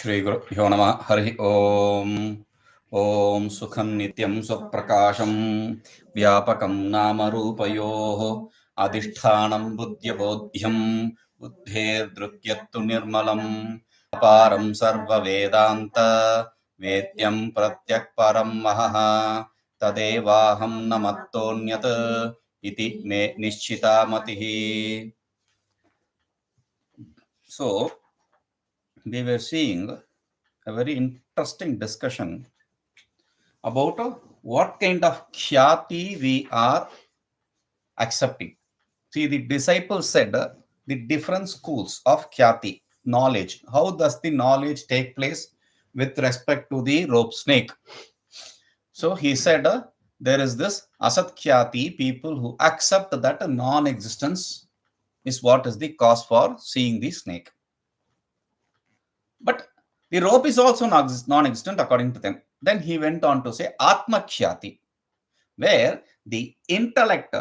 Shri Gurubhyo Namah Hari Om. Om Sukham Nityam Swaprakasham Vyapakam Nama Rupayoh Adhishthanam Buddhyabodhyam Buddher Drukyattu Nirmalam Aparam Sarva Vedanta Vedyam Pratyak Param Mahaha Tadevaham Namattonyat Iti Me Nishchita Matihi. So, we were seeing a very interesting discussion about what kind of khyati we are accepting. See, the disciples said the different schools of khyati, knowledge. How does the knowledge take place with respect to the rope snake? So he said there is this asat khyati, people who accept that non-existence is what is the cause for seeing the snake. But the rope is also non-existent according to them. Then he went on to say Atma Khyati, where the intellect,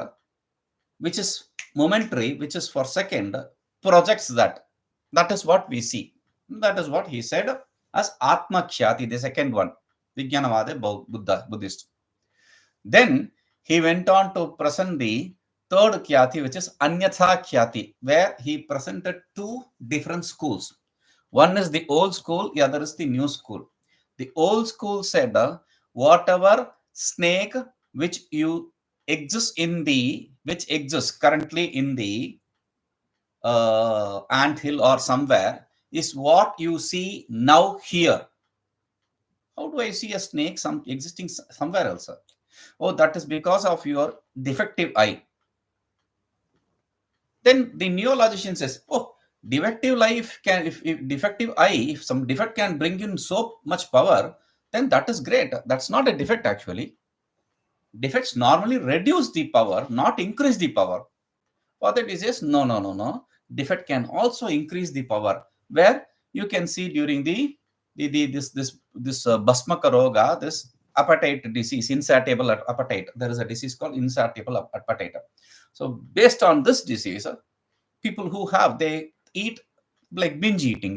which is momentary, which is for second, projects that. That is what we see. That is what he said as Atma Khyati, the second one, Vijnanavada Buddhist. Then he went on to present the third Khyati, which is Anyatha Khyati, where he presented two different schools. One is the old school, the other is the new school. The old school said, whatever snake which exists currently in the ant hill or somewhere is what you see now here. How do I see a snake existing somewhere else? Oh, that is because of your defective eye. Then the neologician says, oh, defective life can, if defective eye, if some defect can bring in so much power, then that is great. That's not a defect actually. Defects normally reduce the power, not increase the power. What it is, no. Defect can also increase the power. Where you can see during this Basmaka Roga, this appetite disease, insatiable appetite. There is a disease called insatiable appetite. So based on this disease, people who have, they eat like binge eating.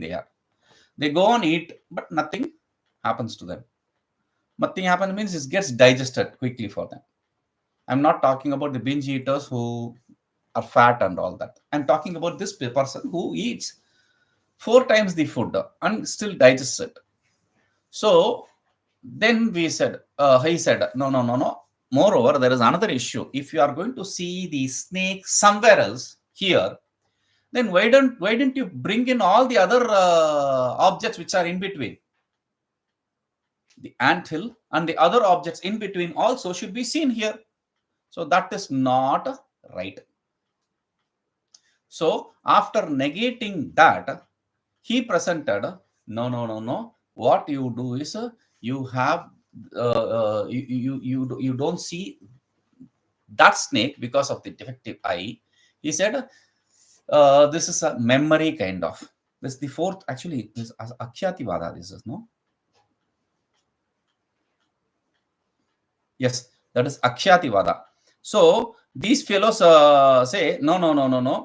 They go on eat, but nothing happens to them. Nothing happens means it gets digested quickly for them. I'm not talking about the binge eaters who are fat and all that. I'm talking about this person who eats 4 times the food and still digests it. So then he said, no. Moreover, there is another issue. If you are going to see the snake somewhere else here, then why didn't you bring in all the other objects which are in between? The anthill and the other objects in between also should be seen here. So that is not right. So after negating that, he presented, no. What you do is you have you don't see that snake because of the defective eye. He said this is a memory kind of. This is the fourth, actually, this Akhyativada. This is no. Yes, that is Akhyativada. So these fellows say no.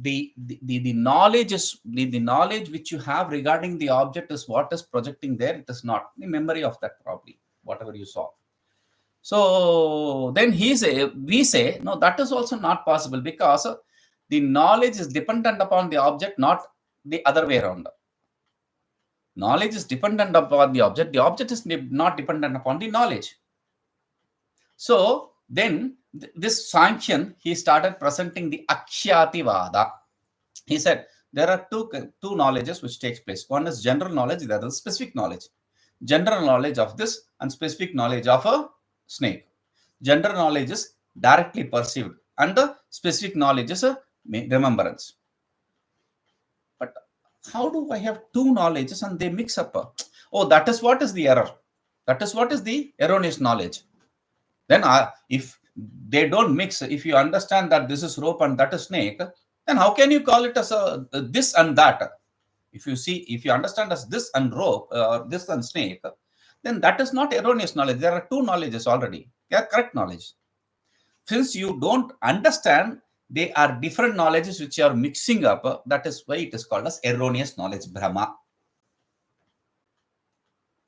The knowledge is the knowledge which you have regarding the object is what is projecting there. It is not the memory of that, probably whatever you saw. So then we say no, that is also not possible, because the knowledge is dependent upon the object, not the other way around. Knowledge is dependent upon the object is not dependent upon the knowledge. So then this Sankhyan, he started presenting the Akhyativada. He said there are two knowledges which takes place. One is general knowledge, the other is specific knowledge. General knowledge of this and specific knowledge of a snake. General knowledge is directly perceived and the specific knowledge is a remembrance. But how do I have two knowledges and they mix up? Oh, that is what is the error. That is what is the erroneous knowledge. Then if they don't mix, if you understand that this is rope and that is snake, then how can you call it as this and that? If you understand as this and rope, this and snake, then that is not erroneous knowledge. There are two knowledges already. They are correct knowledge. Since you don't understand they are different knowledges which are mixing up. That is why it is called as erroneous knowledge, Brahma.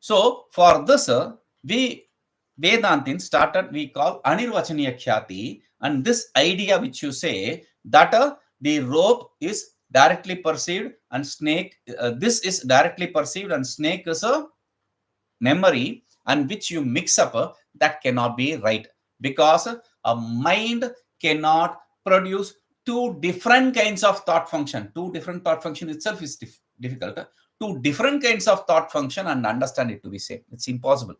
So for this, we Vedantin started, we call Anirvachaniya Khyati, and this idea which you say that the rope is directly perceived and snake, this is directly perceived and snake is a memory, and which you mix up, that cannot be right, because a mind cannot produce two different kinds of thought function. Two different thought function itself is difficult. Two different kinds of thought function and understand it to be same. It's impossible.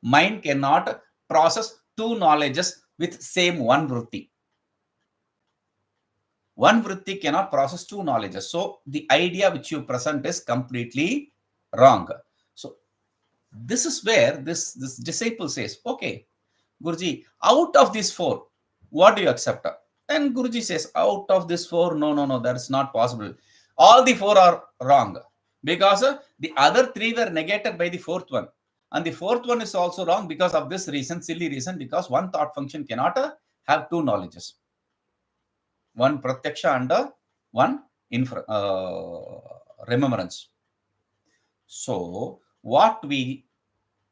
Mind cannot process two knowledges with same one vritti. One vritti cannot process two knowledges. So the idea which you present is completely wrong. So this is where this disciple says, okay, Guruji, out of these four, what do you accept? And Guruji says, out of this four, no, that is not possible. All the four are wrong, because the other three were negated by the fourth one. And the fourth one is also wrong because of this reason, silly reason, because one thought function cannot have two knowledges. One pratyaksha and one remembrance. So what we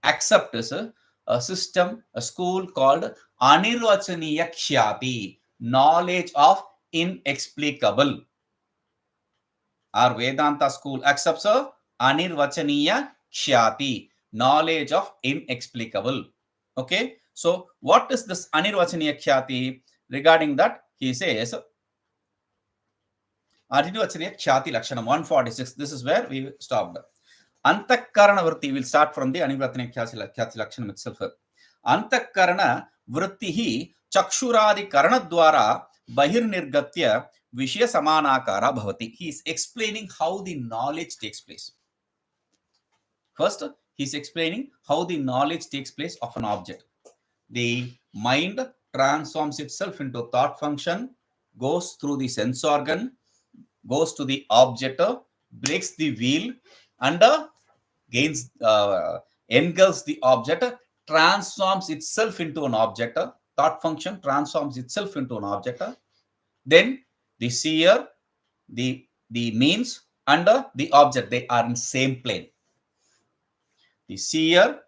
accept is a system, a school called Anirvachaniya Khyati, knowledge of inexplicable. Our Vedanta school accepts a Anirvachaniya Khyati, knowledge of inexplicable. Okay, so what is this Anirvachaniya Khyati? Regarding that, he says, Anirvachaniya Khyati Lakshanam 146. This is where we stopped. Antakarana vritti, will start from the Anirvachaniya Khyati Lakshanam itself. Antakarana vrittihi chakshuradi karana dwara bahirnirgatya vishya samanakara bhavati. He is explaining how the knowledge takes place. First, he is explaining how the knowledge takes place of an object. The mind transforms itself into thought function, goes through the sense organ, goes to the object, breaks the wheel, and gains, engulfs the object, transforms itself into an object. Thought function transforms itself into an object. Then the seer, the means, and the object, they are in same plane. The seer,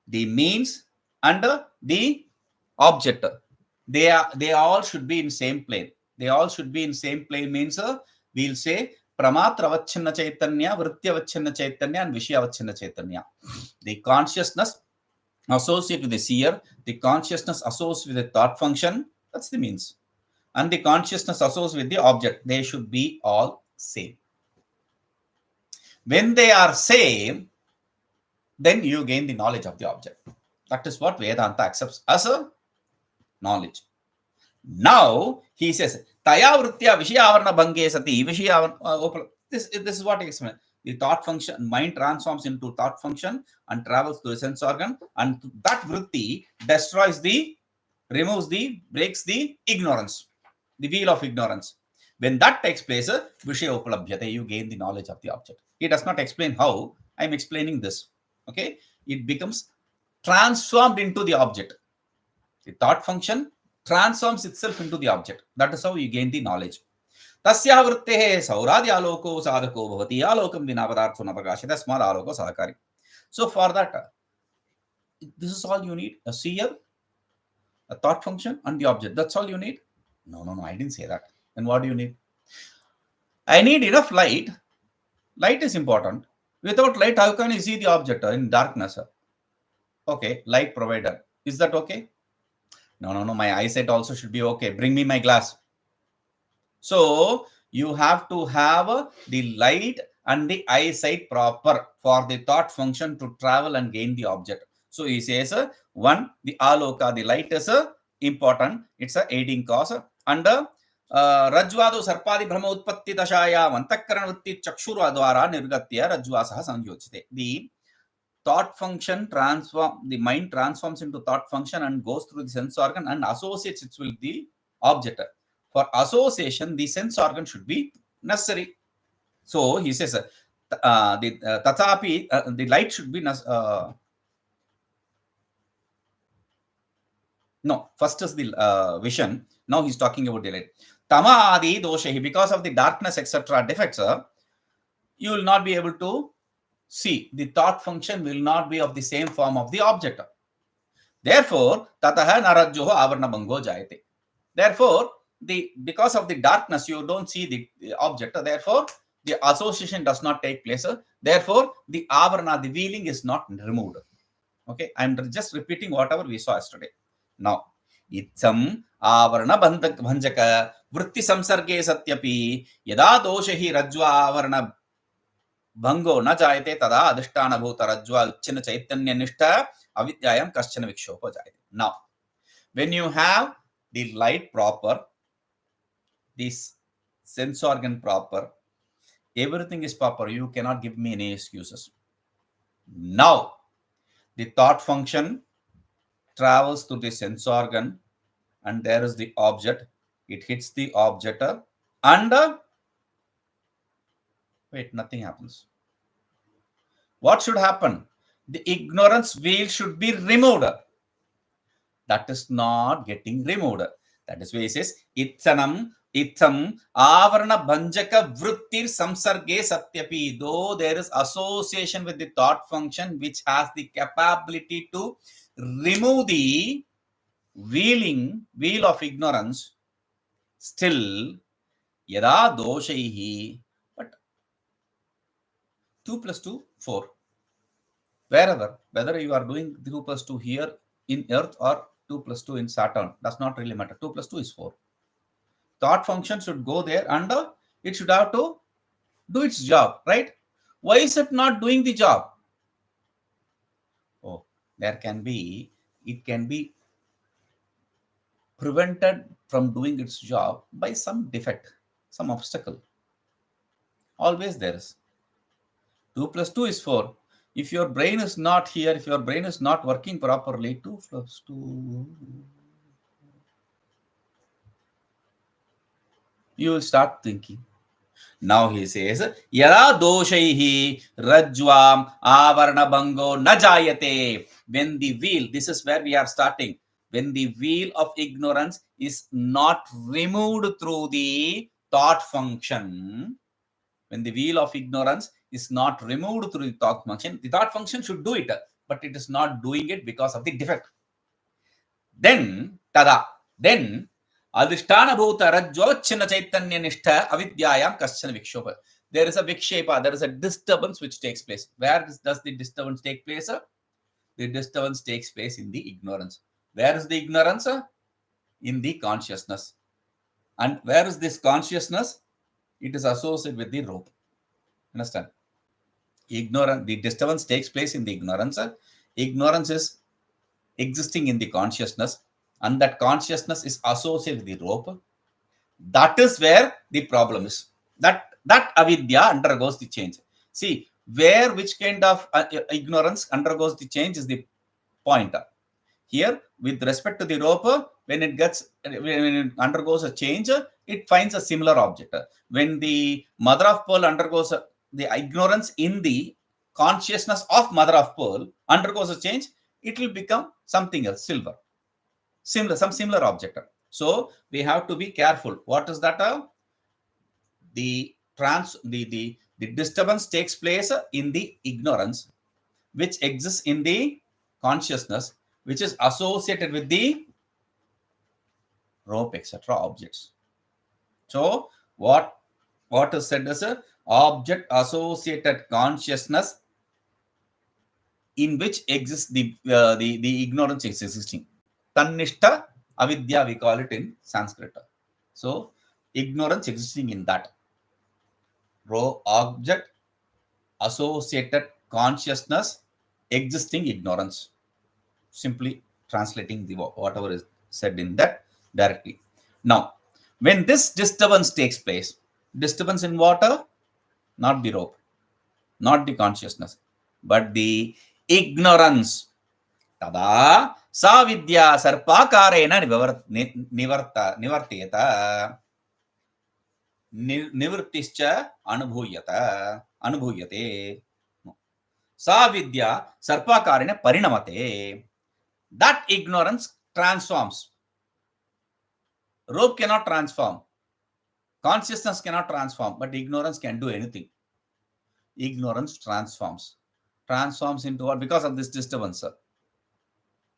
the means, and the object, they all should be in same plane. They all should be in same plane means we'll say Pramatravachinna Chaitanya, Vrityavachinna Chaitanya, and Vishayavachinna Chaitanya. The consciousness associated with the seer, the consciousness associated with the thought function, that's the means. And the consciousness associated with the object, they should be all same. When they are same, then you gain the knowledge of the object. That is what Vedanta accepts as a knowledge. Now he says, Taya Vritya Vishayavarna Bhange Sati Vishayavarna. This is what he explains. The thought function, mind transforms into thought function and travels to the sense organ, and that vritti destroys removes breaks the ignorance, the wheel of ignorance. When that takes place, Vishaya Upalabhyate, you gain the knowledge of the object. He does not explain how. I am explaining this. Okay, it becomes transformed into the object. The thought function transforms itself into the object. That is how you gain the knowledge. Tasya vrittehe sauradi aloko sadhako bhavati alokam vina padartho na prakashita tasmad aloko sadhakari. So for that, this is all you need: a seer, a thought function, and the object. That's all you need? No, I didn't say that. Then what do you need? I need enough light. Light is important. Without light, how can you see the object in darkness? Okay, light provider. Is that okay? No, my eyesight also should be okay. Bring me my glass. So you have to have the light and the eyesight proper for the thought function to travel and gain the object. So he says, one, the aloka, the light is important. It's a aiding cause. And Rajvado Sarpadi Brahma Utpatti Dashaya Vantakkaranavutti Chakshura Dwara Nirgatya Rajvasaha Sanyochite. The thought function the mind transforms into thought function and goes through the sense organ and associates it with the object. For association, the sense organ should be necessary. So he says, the light should be No, first is the vision. Now he's talking about the light. Tama adi doshahi, because of the darkness, etc., defects, you will not be able to see. The thought function will not be of the same form of the object. Therefore, tataha narajyoho avarna bango jayate. Therefore, because of the darkness, you don't see the object. Therefore, the association does not take place. Therefore, the avarna, the veiling, is not removed. Okay, I'm just repeating whatever we saw yesterday. Now, इत्थम् आवरण भंजक वृत्ति संसर्गे सत्यपि यदा दोष हि रज्ज्वा आवरण भंगो न जायते तदा अधिष्ठान भूत रज्ज्वा उच्चिन्न चैतन्य निष्ठ अविद्यायां कश्चन विक्षोभो जायते. Now, when you have the light proper, this sense organ proper, everything is proper, you cannot give me any excuses. Now, the thought function travels to the sense organ, and there is the object. It hits the object, and wait, nothing happens. What should happen? The ignorance veil should be removed. That is not getting removed. That is why he says, Ithanam avarana bhanjaka vrittir samsarge satyapi. Though there is association with the thought function which has the capability to remove the wheel of ignorance, still yada doshaihi, but 2 plus 2, 4. Wherever, whether you are doing 2 plus 2 here in Earth or 2 plus 2 in Saturn, does not really matter. 2 plus 2 is 4. Thought function should go there and it should have to do its job, right? Why is it not doing the job? Oh, it can be prevented from doing its job by some defect, some obstacle. Always there is. 2 plus 2 is 4. If your brain is not here, if your brain is not working properly, 2 plus 2, you will start thinking. Now he says, Yada doshaihi rajvam avarna bango najayate. When the wheel, this is where we are starting. When the wheel of ignorance is not removed through the thought function, when the wheel of ignorance is not removed through the thought function should do it, but it is not doing it because of the defect. Then, adhisthana bhuta rajjochinna chaitanya nishtha avidyayam kaschana vikshopha. There is a vikshepa, there is a disturbance which takes place. Where does the disturbance take place? The disturbance takes place in the ignorance. Where is the ignorance? In the consciousness. And where is this consciousness? It is associated with the rope. Understand? The disturbance takes place in the ignorance. Ignorance is existing in the consciousness, and that consciousness is associated with the rope. That is where the problem is. That avidya undergoes the change. See, which kind of ignorance undergoes the change is the point. Here, with respect to the rope, when it undergoes a change, it finds a similar object. When the mother of pearl undergoes the ignorance in the consciousness of mother of pearl undergoes a change, it will become something else, silver. Some similar object. So we have to be careful. What is that? The disturbance takes place in the ignorance, which exists in the consciousness, which is associated with the rope, etc. objects. So what is said as a object associated consciousness in which exists the ignorance is existing. Tannishta avidya, we call it in Sanskrit. So ignorance existing in that object associated consciousness existing ignorance. Simply translating the whatever is said in that directly. Now, when this disturbance takes place, disturbance in water, not the rope, not the consciousness, but the ignorance. Tada savidya sarpakarena nivartayata nivrittischa anubhuyate. Savidya sarpakarena parinamate. That ignorance transforms. Rope cannot transform. Consciousness cannot transform, but ignorance can do anything. Ignorance transforms. Transforms into what? Because of this disturbance.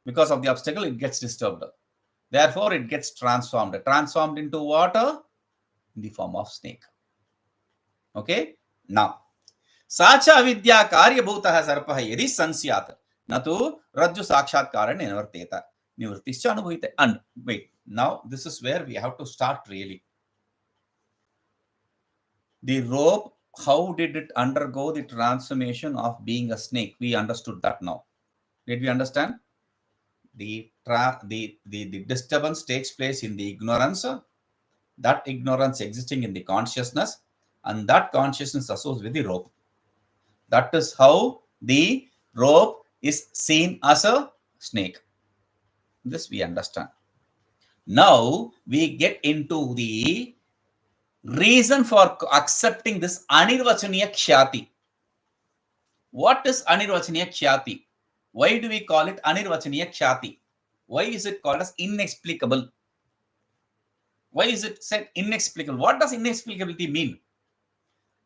Because of the obstacle, it gets disturbed. Therefore, it gets transformed. Transformed into water in the form of snake. Okay? Now, साचा अविद्या कार्यभूतः सर्पः यदि संस्यात् न तु रज्जु साक्षात्कारेण निवर्तेत निवृत्तिश्च अनुभूयते. And wait, now this is where we have to start really. The rope, how did it undergo the transformation of being a snake? We understood that now. Did we understand? The disturbance takes place in the ignorance, that ignorance existing in the consciousness, and that consciousness associated with the rope. That is how the rope is seen as a snake. This we understand. Now we get into the reason for accepting this anirvachaniya khyati. What is anirvachaniya khyati? Why do we call it anirvachaniya khyati? Why is it called as inexplicable? Why is it said inexplicable? What does inexplicability mean?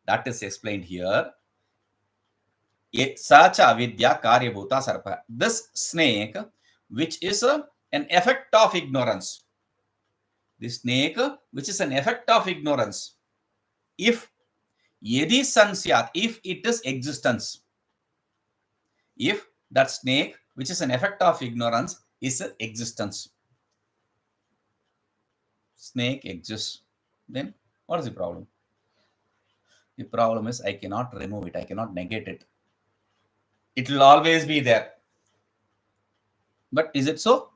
That is explained here. Sacha avidya karyabhuta sarpa. This snake, which is an effect of ignorance. The snake, which is an effect of ignorance. If yedi sansyat, if it is existence. If that snake, which is an effect of ignorance, is existence. Snake exists. Then what is the problem? The problem is I cannot remove it. I cannot negate it. It will always be there. But is it so?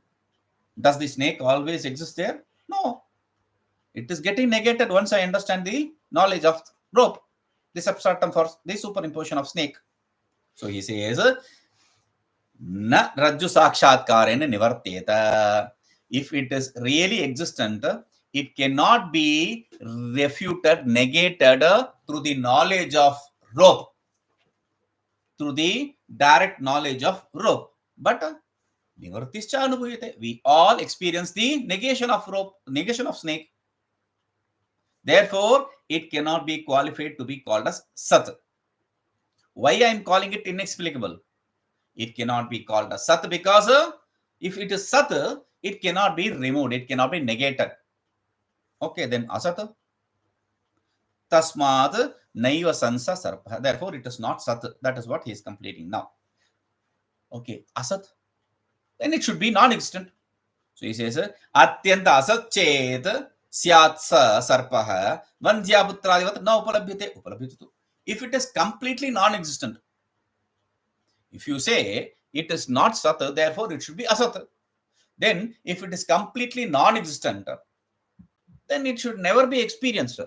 Does the snake always exist there? No. It is getting negated once I understand the knowledge of rope, the substratum for the superimposition of snake. So he says, na rajju sakshatkarena nivarteta. If it is really existent, it cannot be refuted, negated through the knowledge of rope, through the direct knowledge of rope. But nivartischa anubhuyate. We all experience the negation of rope, negation of snake. Therefore, it cannot be qualified to be called as Sat. Why I am calling it inexplicable? It cannot be called as Sat because if it is Sat, it cannot be removed. It cannot be negated. Okay, then Asat. Tasmat naiva sansa sarpa. Therefore, it is not Sat. That is what he is completing now. Okay, Asat. Then it should be non-existent. So he says, Atyanta asat chet syat sa sarpaha vandhya putradivat na upalabhyate upalabhyatu. If it is completely non-existent, if you say it is not sat, therefore it should be asat. Then if it is completely non-existent, then it should never be experienced.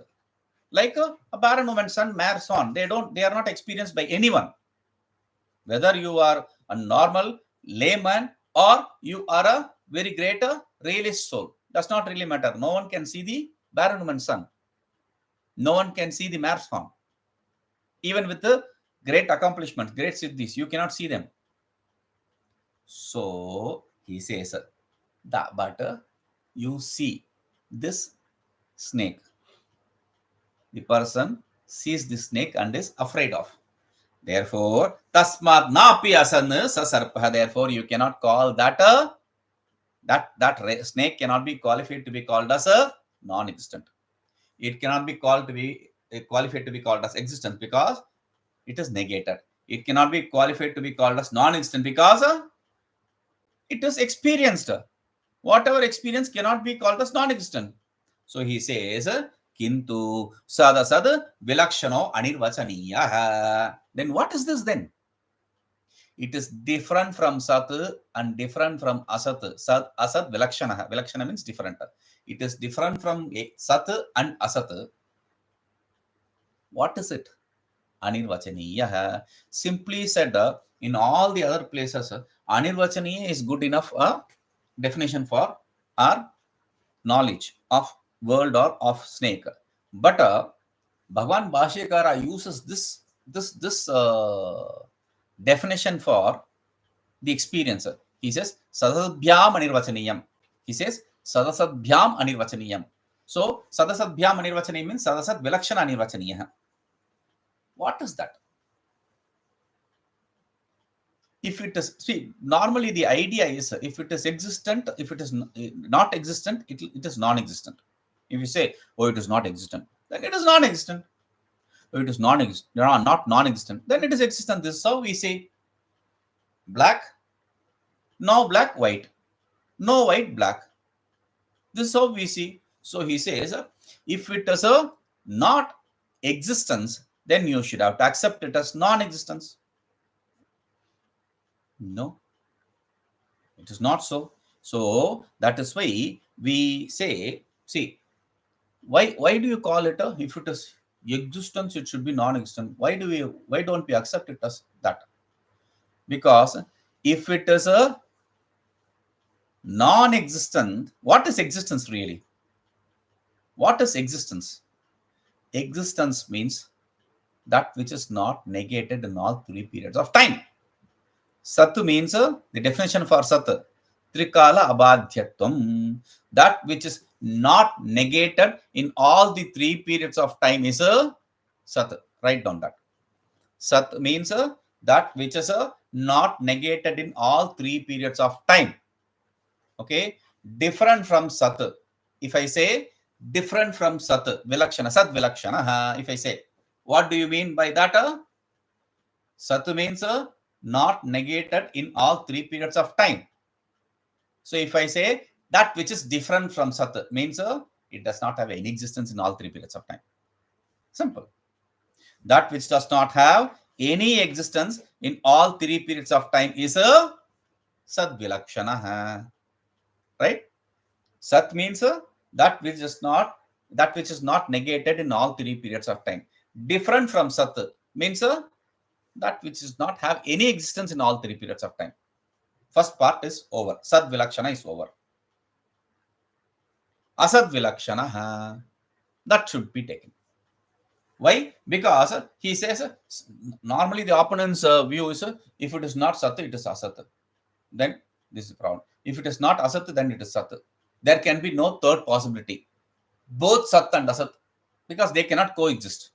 Like a barren woman's son, mare's son, they are not experienced by anyone. Whether you are a normal layman or you are a very great realist soul, does not really matter. No one can see the barren woman's son. No one can see the mare's horn. Even with the great accomplishments, great siddhis, you cannot see them. So he says that, but you see this snake. The person sees the snake and is afraid of. Therefore, tasmat napi asan sasarpa. Therefore, you cannot call that that snake cannot be qualified to be called as a non-existent. It cannot be called to be qualified to be called as existence because it is negated. It cannot be qualified to be called as non-existent because it is experienced. Whatever experience cannot be called as non-existent. So he says, Kintu sadasad vilakshano anirvachaniya. Then what is this then? It is different from sat and different from asat. Sat, asat, vilakshana. Vilakshana means different. It is different from sat and asat. What is it? Anirvachaniya. Simply said, in all the other places, anirvachaniya is good enough definition for our knowledge of world or of snake. But Bhagavan Bhashyakara uses this definition for the experiencer. He says Sadasadbhyam Anirvachaniyam. He says Sadasadbhyam Anirvachaniyam. So Sadasadbhyam Anirvachaniyam means Sadasad Vilakshana Anirvachaniyah. What is that? If it is, see, normally the idea is if it is existent, if it is not existent, it is non-existent. If you say, oh, it is not existent, then it is non-existent. If it is not non-existent, then it is existent. This is how we say black, no black, white, no white, black. This is how we see. So he says, if it is a not existence, then you should have to accept it as non-existence. No, it is not so. So that is why we say, see, why do you call it a, if it is existence, it should be non-existent. Why don't we accept it as that? Because if it is a non-existent, what is existence really? What is existence? Existence means that which is not negated in all three periods of time. Sat means the definition for Sat, Trikala Abadhyatvam. That which is not negated in all the three periods of time is a Sat. Write down that. Sat means that which is not negated in all three periods of time. Okay, different from Sat. If I say different from Sat, Vilakshana, Sat Vilakshana. If I say, what do you mean by that? Sat means not negated in all three periods of time. So if I say that which is different from Sat means it does not have any existence in all three periods of time. Simple. That which does not have any existence in all three periods of time is a Sat Vilakshana. Right? Sat means that which is not negated in all three periods of time. Different from Sat means that which does not have any existence in all three periods of time. First part is over. Sad Vilakshana is over. Asad Vilakshana, that should be taken. Why? Because he says, normally the opponent's view is, if it is not Sat, it is Asat. Then this is the problem. If it is not Asat, then it is Sat. There can be no third possibility. Both Sat and Asat, because they cannot coexist.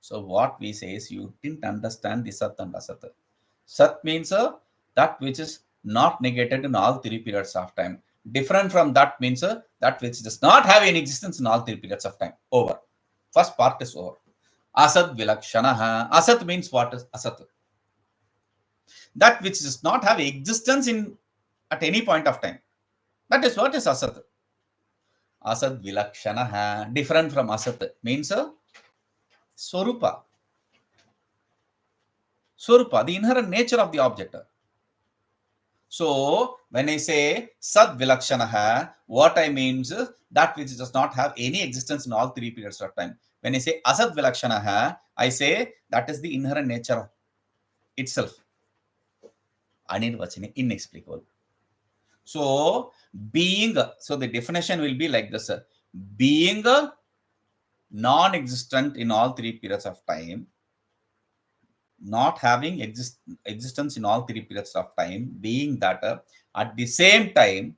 So what we say is, you didn't understand the Sat and Asat. Sat means that which is not negated in all three periods of time. Different from that means that which does not have any existence in all three periods of time. Over. First part is over. Asat Vilakshana. Asat means what is Asat? That which does not have existence in at any point of time. That is what is Asat. Asat Vilakshana. Different from Asat means Swarupa. Swarupa, the inherent nature of the object. So when I say Sad Vilakshana, what I mean is that which does not have any existence in all three periods of time. When I say Asad Vilakshana, I say that is the inherent nature itself. Anirvachani, inexplicable. So being, so the definition will be like this: being non-existent in all three periods of time, not having existence in all three periods of time, being that at the same time,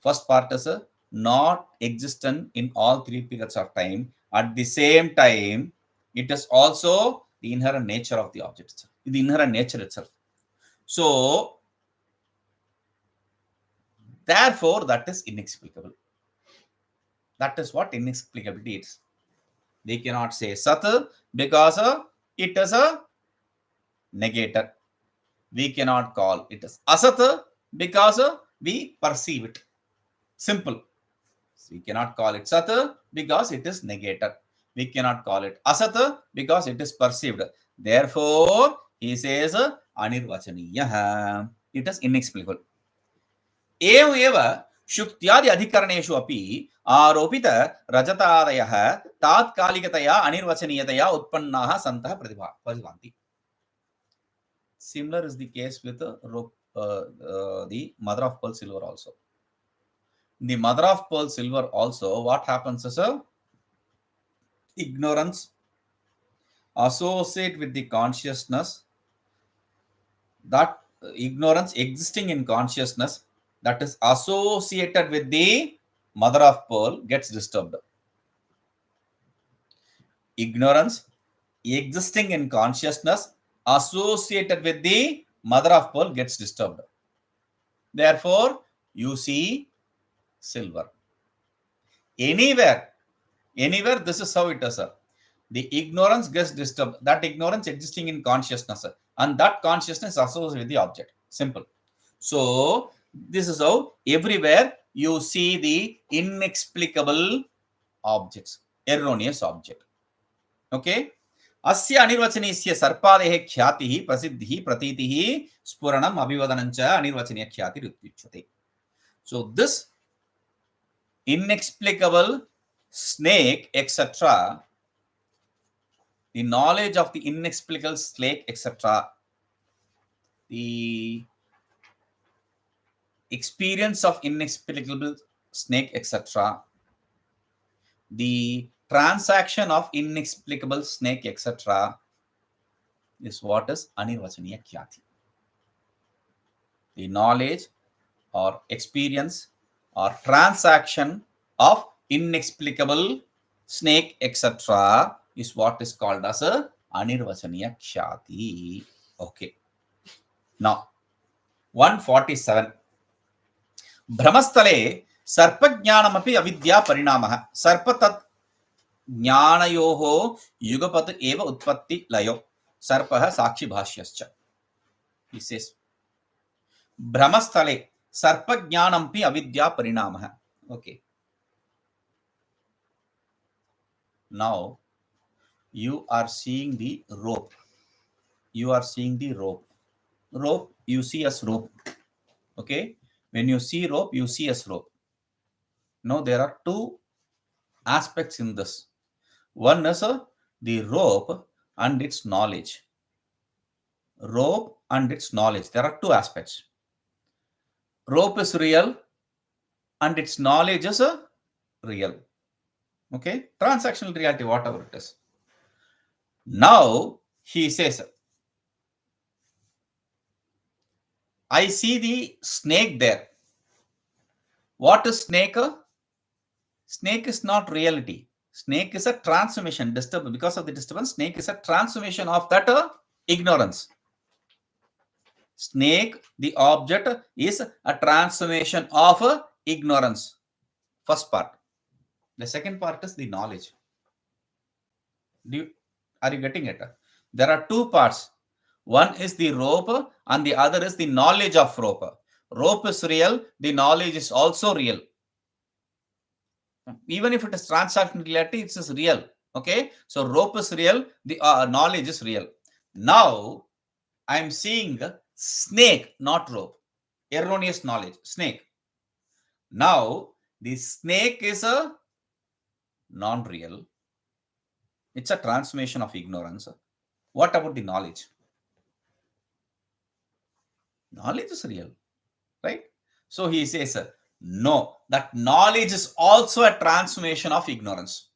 first part is not existent in all three periods of time. At the same time, it is also the inherent nature of the object, the inherent nature itself. So therefore, that is inexplicable. That is what inexplicability is. They cannot say Sat because it is a negator. We cannot call it as Asat because we perceive it. Simple. We cannot call it Sat because it is negated. We cannot call it Asat because it is perceived. Therefore, he says Anirvachaniya. It is inexplicable. एवमेव शुक्त्यादि अधिकरणेषु अपि आरोपित रजतादयः तात्कालिकतया अनिर्वचनीयतया उत्पन्नाः सन्तः प्रतिभान्ति. Similar is the case with the mother of pearl silver also. The mother of pearl silver also, what happens is ignorance associate with the consciousness that ignorance existing in consciousness that is associated with the mother of pearl gets disturbed. Ignorance existing in consciousness associated with the mother of pearl gets disturbed. Therefore, you see silver. Anywhere, this is how it is. The ignorance gets disturbed. That ignorance existing in consciousness, and that consciousness associated with the object. Simple. So, this is how everywhere you see the inexplicable objects, erroneous object. Okay. अस्य अनिर्वचनीयस्य सर्पादेः ख्यातिः प्रसिद्धिः प्रतीतिः स्फुरणम् अभिवदनं च अनिर्वचनीय ख्यातिरुच्यते. So this inexplicable snake, etc., the knowledge of the inexplicable snake, etc., the experience of inexplicable snake, etc., the transaction of inexplicable snake, etc., is what is anirvachaniya khyati. The knowledge or experience or transaction of inexplicable snake, etc., is what is called as a anirvachaniya khyati. Okay. Now, 147. Brahmastale sarpajnanamapi avidya parinamah. Sarpatat ज्ञानयोः युगपत् एव उत्पत्ति लयो सर्पः साक्षी भाष्यश्च. He says ब्रह्मस्थले सर्पज्ञानमपि अविद्या परिणामः. Okay. Now you are seeing the rope. You are seeing the rope. Rope you see as rope. Okay. When you see rope, you see as rope. Now there are two aspects in this. One is the rope and its knowledge. Rope and its knowledge. There are two aspects. Rope is real and its knowledge is real. Okay. Transactional reality, whatever it is. Now he says, I see the snake there. What is snake? Snake is not reality. Snake is a transformation. Because of the disturbance, snake is a transformation of that ignorance. Snake, the object, is a transformation of ignorance. First part. The second part is the knowledge. Are you getting it? There are two parts. One is the rope and the other is the knowledge of rope. Rope is real. The knowledge is also real. Even if it is transactional reality, it is real. Okay. So rope is real. The knowledge is real. Now I am seeing snake, not rope. Erroneous knowledge. Snake. Now the snake is a non-real. It's a transformation of ignorance. What about the knowledge? Knowledge is real, right? So he says, no, that knowledge is also a transformation of ignorance.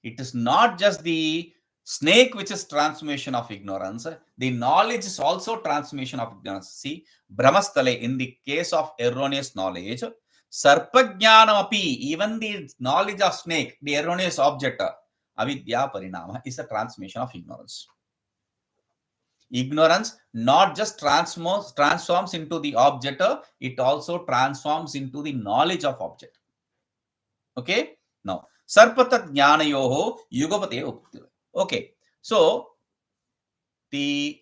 It is not just the snake which is transformation of ignorance. The knowledge is also transformation of ignorance. See, Brahmastale, in the case of erroneous knowledge, sarpajnanamapi, even the knowledge of snake, the erroneous object, avidya parinama, is a transformation of ignorance. Ignorance not just transforms into the object, it also transforms into the knowledge of object. Okay. Now, sarpata jnanayoho yugapate upti. Okay. So, the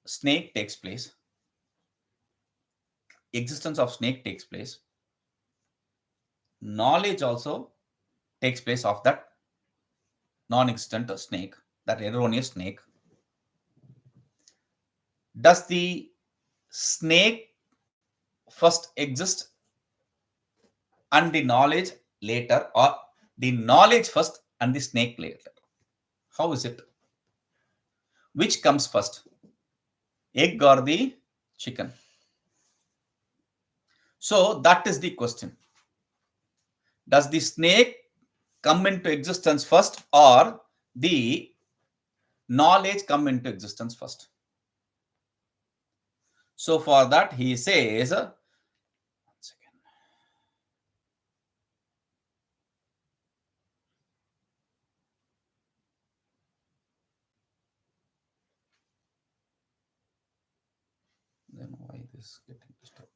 snake takes place. Existence of snake takes place. Knowledge also takes place of that non-existent snake, that erroneous snake. Does the snake first exist and the knowledge later, or the knowledge first and the snake later? How is it? Which comes first? Egg or the chicken? So that is the question. Does the snake come into existence first or the knowledge come into existence first. So for that he says, one second. Then why this getting disturbed?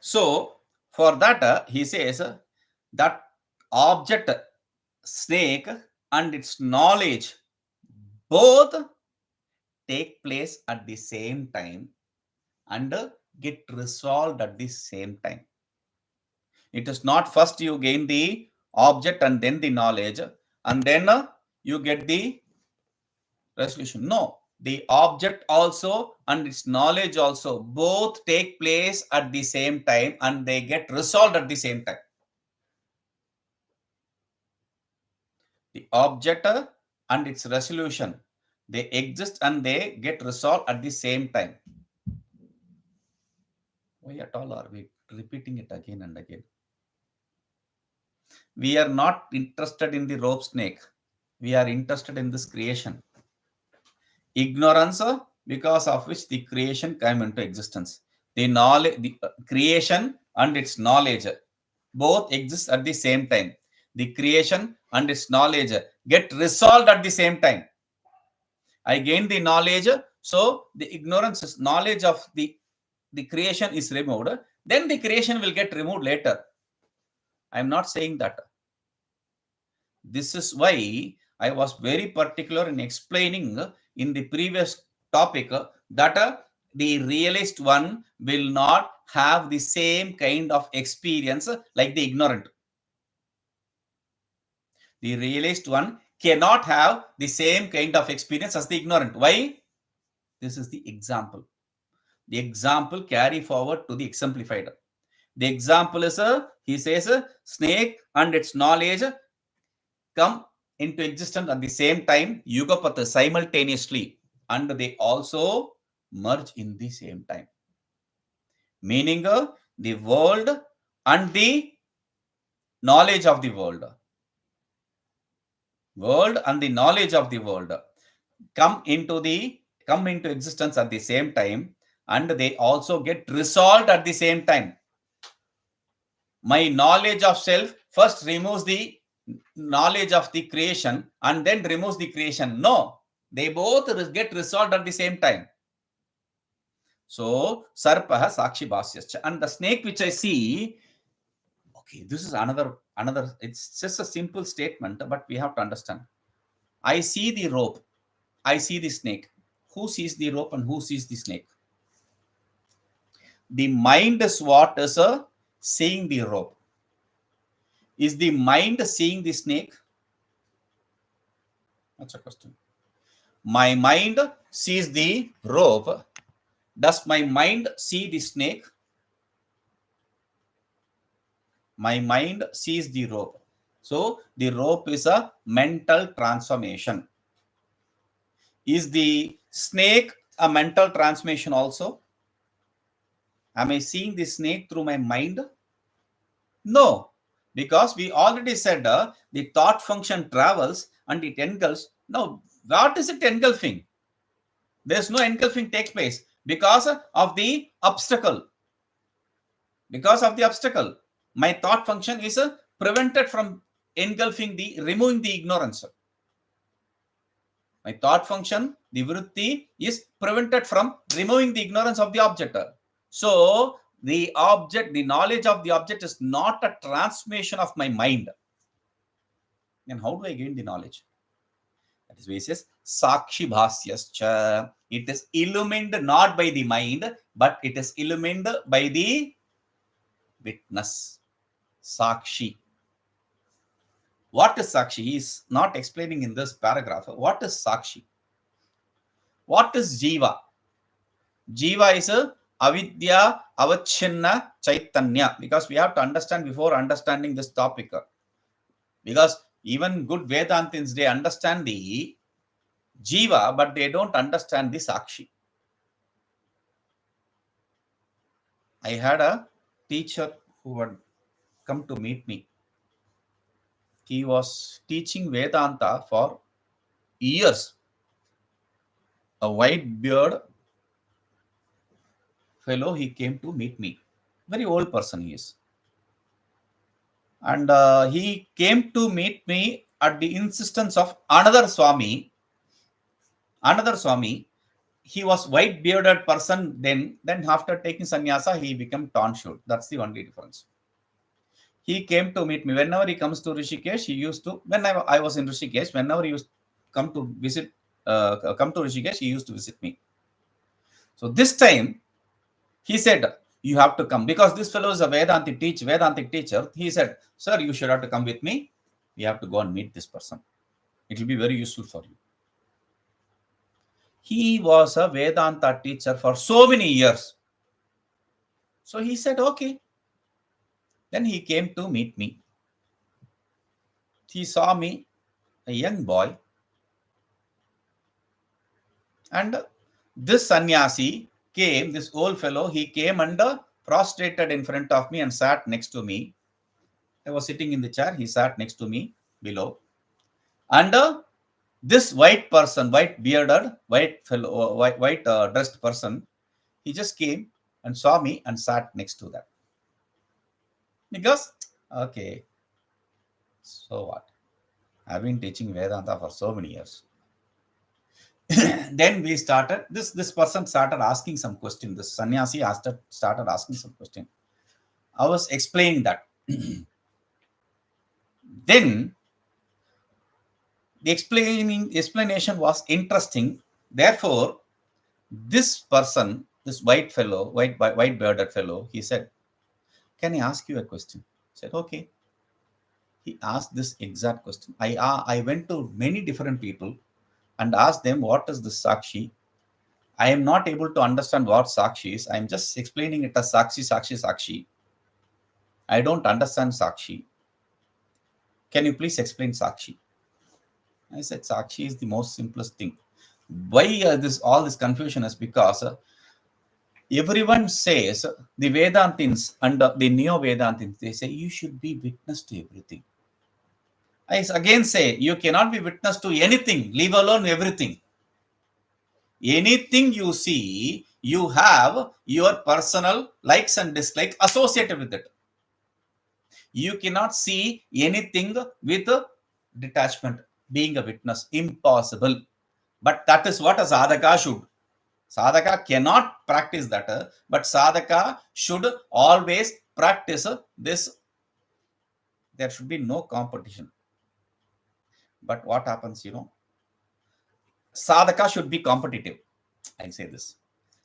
So for that he says that object snake and its knowledge both take place at the same time and get resolved at the same time. It is not first you gain the object and then the knowledge and then you get the resolution. No, the object also and its knowledge also both take place at the same time and they get resolved at the same time. The object and its resolution, they exist and they get resolved at the same time. Why at all are we repeating it again and again? We are not interested in the rope snake. We are interested in this creation. Ignorance, because of which the creation came into existence. The knowledge, the creation and its knowledge both exist at the same time. The creation and its knowledge get resolved at the same time. I gain the knowledge, so the ignorance is knowledge of the creation is removed. Then the creation will get removed later. I am not saying that. This is why I was very particular in explaining in the previous topic that the realist one will not have the same kind of experience like the ignorant. The realist one cannot have the same kind of experience as the ignorant. Why? This is the example. The example carry forward to the exemplified. The example is he says snake and its knowledge come into existence at the same time, Yugapatha simultaneously, and they also merge in the same time. Meaning the world and the knowledge of the world. World and the knowledge of the world come into existence at the same time, and they also get resolved at the same time. My knowledge of self first removes the knowledge of the creation and then removes the creation. No, they both get resolved at the same time. So sarpaha sakshi bhasyascha, and the snake which I see, okay, this is another, it's just a simple statement, but we have to understand. I see the rope, I see the snake. Who sees the rope and who sees the snake? The mind is what is seeing the rope. Is the mind seeing the snake? That's a question. My mind sees the rope. Does my mind see the snake? My mind sees the rope. So the rope is a mental transformation. Is the snake a mental transformation also? Am I seeing the snake through my mind? No, because we already said the thought function travels and it engulfs. Now, what is it engulfing? There's no engulfing takes place because of the obstacle. Because of the obstacle, my thought function is prevented from engulfing removing the ignorance. My thought function, the vritti, is prevented from removing the ignorance of the object. So the object, the knowledge of the object is not a transformation of my mind. Then how do I gain the knowledge? That is why it says sakshi bhasyascha. It is illumined not by the mind, but it is illumined by the witness. Sakshi. What is Sakshi? He is not explaining in this paragraph. What is Sakshi? What is Jiva? Jiva is a avidya avachinna chaitanya, because we have to understand before understanding this topic. Because even good Vedantins, they understand the Jiva, but they don't understand the Sakshi. I had a teacher who had come to meet me. He was teaching Vedanta for years, a white beard fellow, he came to meet me. Very old person he is. And he came to meet me at the insistence of another Swami. Another Swami, he was white bearded person then after taking sannyasa, he became tonsured. That's the only difference. He came to meet me. Whenever he comes to Rishikesh, he used to, when I was in Rishikesh, whenever he used come to visit, come to Rishikesh, he used to visit me. So this time, he said, you have to come, because this fellow is a Vedantic teacher. He said, sir, you should have to come with me. You have to go and meet this person. It will be very useful for you. He was a Vedanta teacher for so many years. So he said, okay. Then he came to meet me. He saw me, a young boy. And this sannyasi came, this old fellow, he came and prostrated in front of me and sat next to me. I was sitting in the chair. He sat next to me below. And this white person, white bearded, white fellow, white dressed person, he just came and saw me and sat next to that. Because, okay, so what? I've been teaching Vedanta for so many years. Then we started, this person started asking some question. This sannyasi started asking some question. I was explaining that. Then the explanation was interesting. Therefore, this person, this white fellow, white bearded fellow, he said, can I ask you a question? I said, okay. He asked this exact question. I went to many different people and asked them, what is this Sakshi? I am not able to understand what Sakshi is. I am just explaining it as Sakshi. I don't understand Sakshi. Can you please explain Sakshi? I said, Sakshi is the most simplest thing. Why all this confusion is because everyone says, the Vedantins and the Neo-Vedantins, they say you should be witness to everything. I again say, you cannot be witness to anything, leave alone everything. Anything you see, you have your personal likes and dislikes associated with it. You cannot see anything with detachment, being a witness. Impossible. But that is what a sadhaka should. Sadhaka cannot practice that, but sadhaka should always practice this. There should be no competition. But what happens, sadhaka should be competitive. I say this.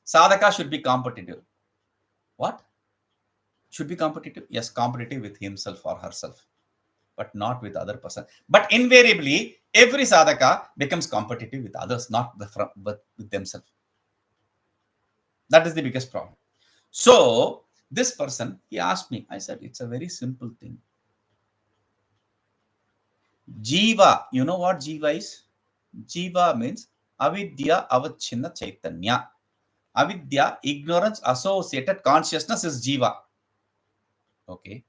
Sadhaka should be competitive. What? Should be competitive? Yes, competitive with himself or herself, but not with other person. But invariably, every sadhaka becomes competitive with others, not but with themselves. That is the biggest problem. So this person, he asked me, I said, it's a very simple thing. Jiva, you know what Jiva is? Jiva means avidya avachinna chaitanya. Avidya, ignorance associated consciousness is Jiva. Okay.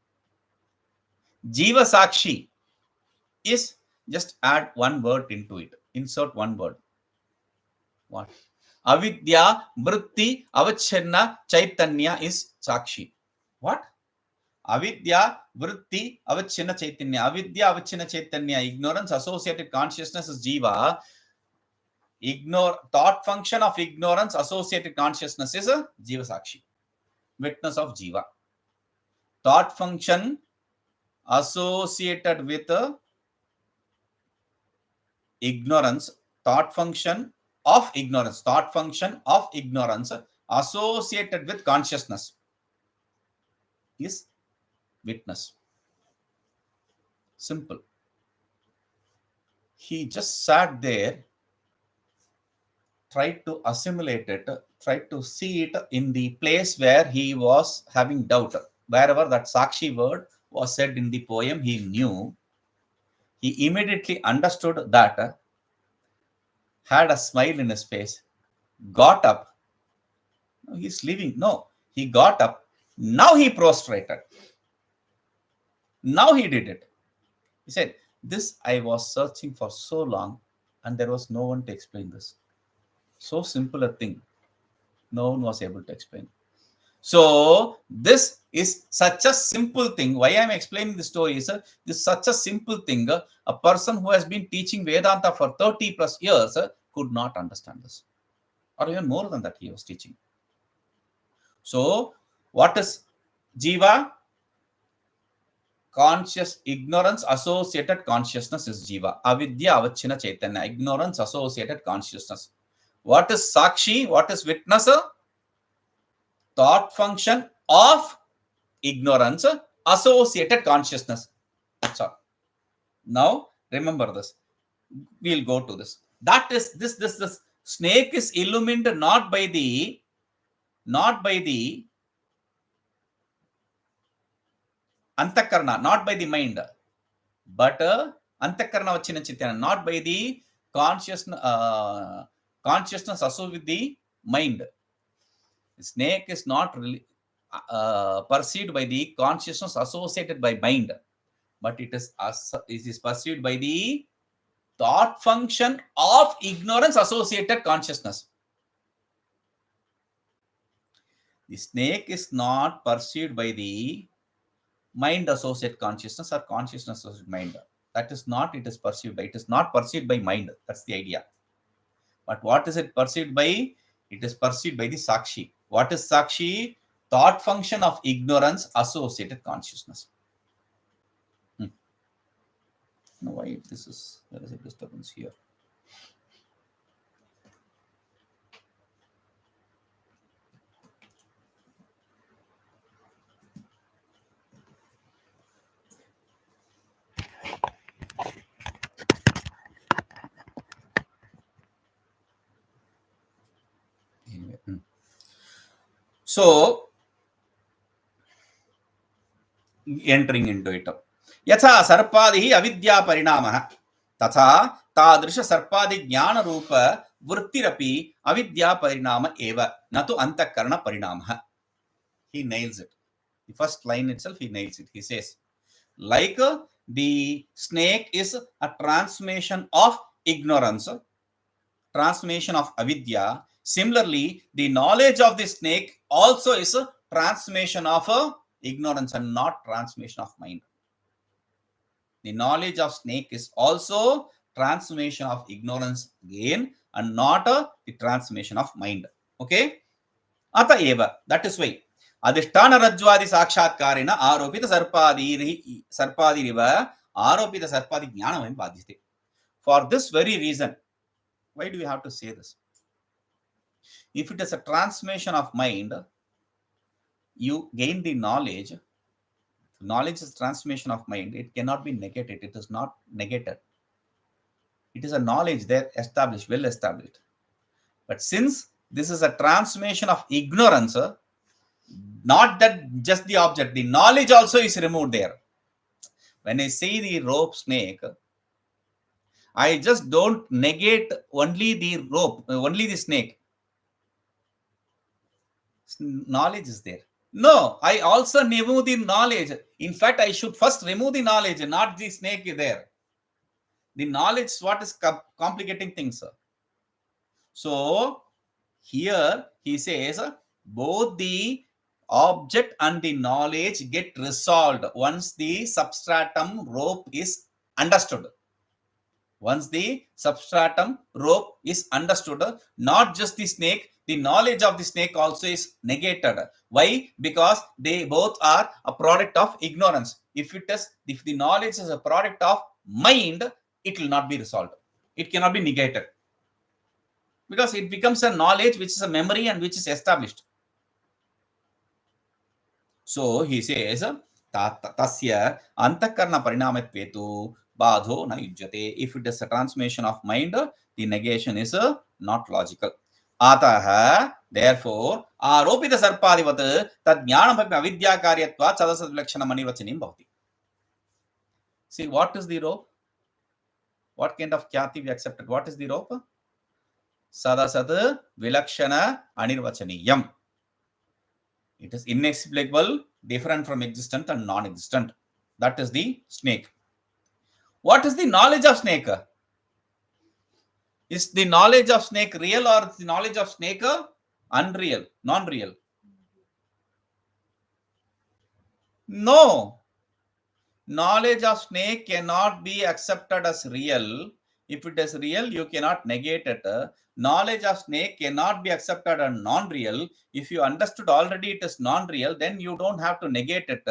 Jiva Sakshi is, just add one word into it. Insert one word. What? Avidya, Vritti, Avachinna, Chaitanya is Sakshi. What? Avidya, Vritti, Avachinna, Chaitanya. Avidya, Avachinna, Chaitanya. Ignorance, associated consciousness is Jiva. Thought function of ignorance, associated consciousness is a Jiva Sakshi. Witness of Jiva. Thought function associated with ignorance, thought function of ignorance associated with consciousness is witness. Simple. He just sat there, tried to assimilate it, tried to see it in the place where he was having doubt. Wherever that Sakshi word was said in the poem, he knew. He immediately understood that, had a smile in his face, got up. No, he's leaving. No, he got up. Now he prostrated. Now he did it. He said, this I was searching for so long. And there was no one to explain this. So simple a thing. No one was able to explain. So this is such a simple thing. Why I'm explaining the story is this is such a simple thing. A person who has been teaching Vedanta for 30 plus years could not understand this, or even more than that he was teaching. So what is Jiva? Conscious ignorance associated consciousness is Jiva. Avidya avachina chaitanya. Ignorance associated consciousness. What is Sakshi? What is witness? Thought function of ignorance associated consciousness. So now remember this. We'll go to this. That is this snake is illumined not by the antakarna, not by the mind, but antakarna vachina chitana, not by the consciousness associated with the mind. The snake is not really perceived by the consciousness associated by mind, but it is perceived by the thought function of ignorance associated consciousness. The snake is not perceived by the mind associated consciousness or consciousness associated mind. That is not it is perceived by. It is not perceived by mind. That's the idea. But what is it perceived by? It is perceived by the Sakshi. What is Sakshi? Thought function of ignorance associated consciousness. Now, why this is, there is a disturbance here. Anyway. So entering into it. Yatha sarpadihi avidya parinamah tatha tadrisha sarpadi jnana rupa vrittirapi avidya parinama eva natu antakarana parinamah. He nails it. The first line itself, he nails it. He says, like the snake is a transformation of ignorance, transformation of avidya. Similarly, the knowledge of the snake also is a transformation of ignorance and not transformation of mind. The knowledge of snake is also transformation of ignorance again and not the transformation of mind. Okay? Ata eva. That is why. Adhisthana rajwadi sakshatkarena aropita sarpadi riva aropita sarpadi jnanam badhyate. For this very reason, why do we have to say this? If it is a transformation of mind, you gain the knowledge. Knowledge is transformation of mind. It cannot be negated. It is not negated. It is a knowledge there established, well established. But since this is a transformation of ignorance, not that just the object, the knowledge also is removed there. When I say the rope snake, I just don't negate only the rope, only the snake. Knowledge is there. No, I also remove the knowledge. In fact, I should first remove the knowledge, not the snake there. The knowledge is what is complicating things. So here he says both the object and the knowledge get resolved once the substratum rope is understood. Once the substratum rope is understood, not just the snake, the knowledge of the snake also is negated. Why? Because they both are a product of ignorance. If the knowledge is a product of mind, it will not be resolved. It cannot be negated. Because it becomes a knowledge which is a memory and which is established. So he says, tasya antakarna parinamatvetu badho na yujyate. If it is a transformation of mind, the negation is not logical. Ataha, therefore, aropita sarpadivat tad jnanam avidya karyatva sadasad vilakshana manirvachanim bhavati. See, what is the rope? What kind of khyati we accepted? What is the rope? Sadasad vilakshana anirvachaniyam. It is inexplicable, different from existent and non-existent. That is the snake. What is the knowledge of snake? Is the knowledge of snake real or is the knowledge of snake unreal, non-real? No. Knowledge of snake cannot be accepted as real. If it is real, you cannot negate it. Knowledge of snake cannot be accepted as non-real. If you understood already it is non-real, then you don't have to negate it.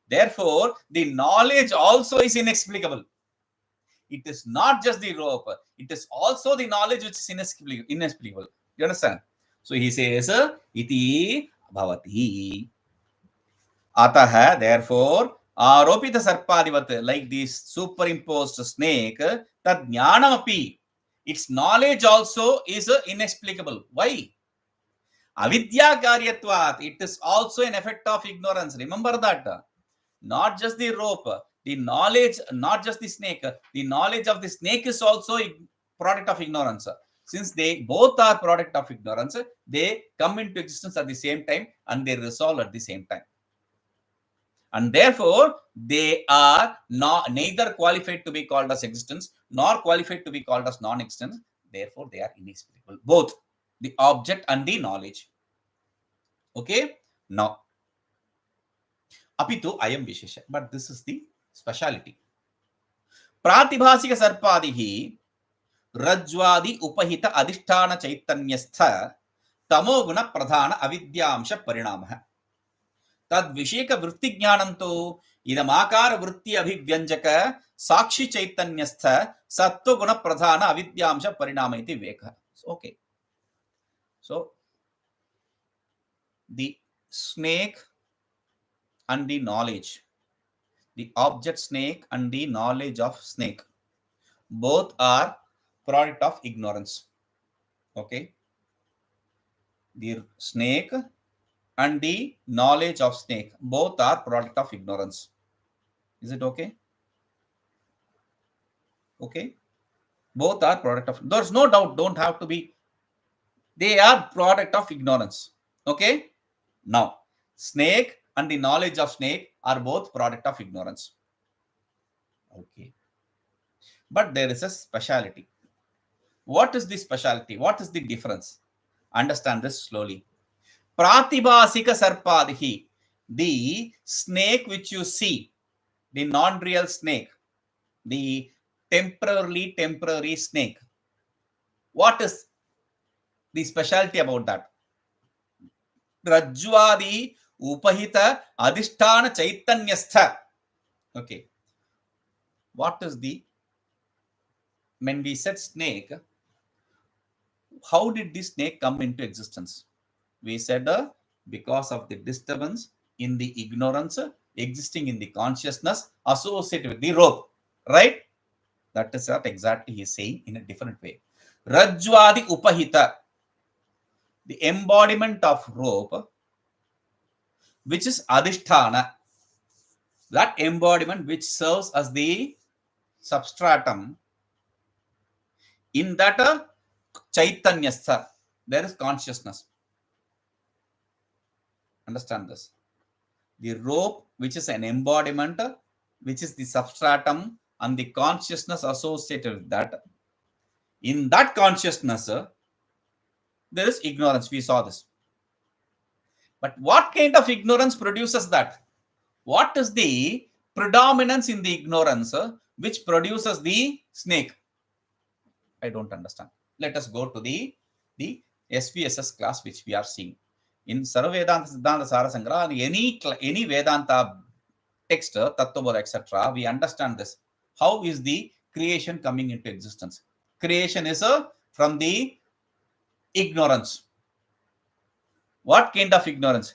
Therefore, the knowledge also is inexplicable. It is not just the rope. It is also the knowledge which is inexplicable. You understand? So he says, iti bhavati. Atah, therefore, aropita sarpadivat, like this superimposed snake, tad jnanamapi, its knowledge also is inexplicable. Why? Avidya karyatvat, it is also an effect of ignorance. Remember that. Not just the rope, the knowledge, not just the snake, the knowledge of the snake is also a product of ignorance. Since they both are product of ignorance, they come into existence at the same time and they resolve at the same time. And therefore, they are not neither qualified to be called as existence nor qualified to be called as non-existence. Therefore, they are inexplicable. Both the object and the knowledge. Okay. Now, apitu I am vishesha, but this is the speciality. Pratibhasika sarpadihi rajwadi upahita adhisthana chaitanyastha tamoguna pradhana avidyamsha parinamah. तद विषयक वृत्ति ज्ञानं तो इदमाकार वृत्ति अभिव्यंजक साक्षी चैतन्यस्थ सत्व गुण प्रधान अविद्यांश परिणाम इति विवेकः. Okay, so the snake and the knowledge, the object snake and the knowledge of snake, both are product of ignorance. Okay, the snake and the knowledge of snake, both are product of ignorance. Is it okay? Okay, both are product of, there's no doubt, don't have to be, they are product of ignorance. Okay, now snake and the knowledge of snake are both product of ignorance. Okay, but there is a speciality. What is the speciality? What is the difference? Understand this slowly. Pratibhasika sarpadihi, the snake which you see, the non-real snake, the temporary snake, what is the specialty about that? Rajwadi upahita adhisthana chaitanyastha. Okay, what is the, when we said snake, how did the snake come into existence? We said because of the disturbance in the ignorance existing in the consciousness associated with the rope, right? That is what exactly he is saying in a different way. Rajwadi upahita, the embodiment of rope, which is adhisthana, that embodiment which serves as the substratum. In that chaitanyastha, there is consciousness. Understand this. The rope, which is an embodiment, which is the substratum, and the consciousness associated with that. In that consciousness, there is ignorance. We saw this. But what kind of ignorance produces that? What is the predominance in the ignorance which produces the snake? I don't understand. Let us go to the SVSS class which we are seeing. In Sarva Vedanta Siddhanta Sara Sangraha, any Vedanta text, Tattvabodha, etc., we understand this. How is the creation coming into existence? Creation is from the ignorance. What kind of ignorance?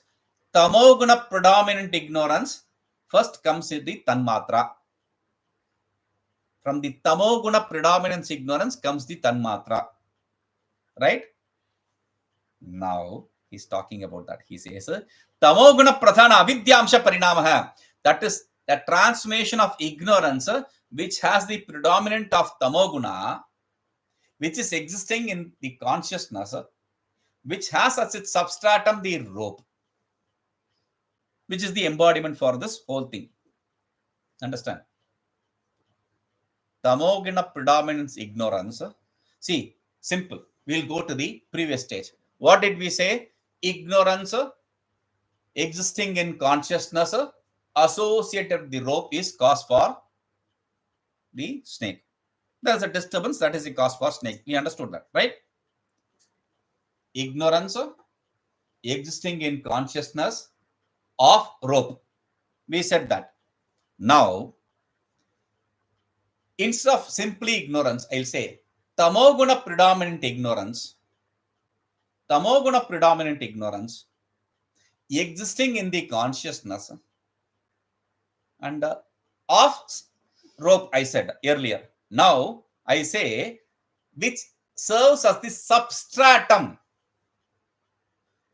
Tamoguna predominant ignorance first comes in the Tanmatra. From the Tamoguna predominance ignorance comes the Tanmatra. Right? Now he's talking about that. He says, Tamoguna pradhana avidyamsha parinamaha. That is the transformation of ignorance which has the predominant of Tamoguna, which is existing in the consciousness, which has as its substratum the rope, which is the embodiment for this whole thing. Understand? Tamoguna predominance ignorance. See, Simple. We'll go to the previous stage. What did we say? Ignorance existing in consciousness associated with the rope is cause for the snake. There's a disturbance, that is the cause for snake. We understood that, right? Ignorance existing in consciousness of rope. We said that. Now, instead of simply ignorance, I'll say tamoguna predominant ignorance. Tamoguna predominant ignorance existing in the consciousness and of rope, I said earlier. Now, I say which serves as the substratum.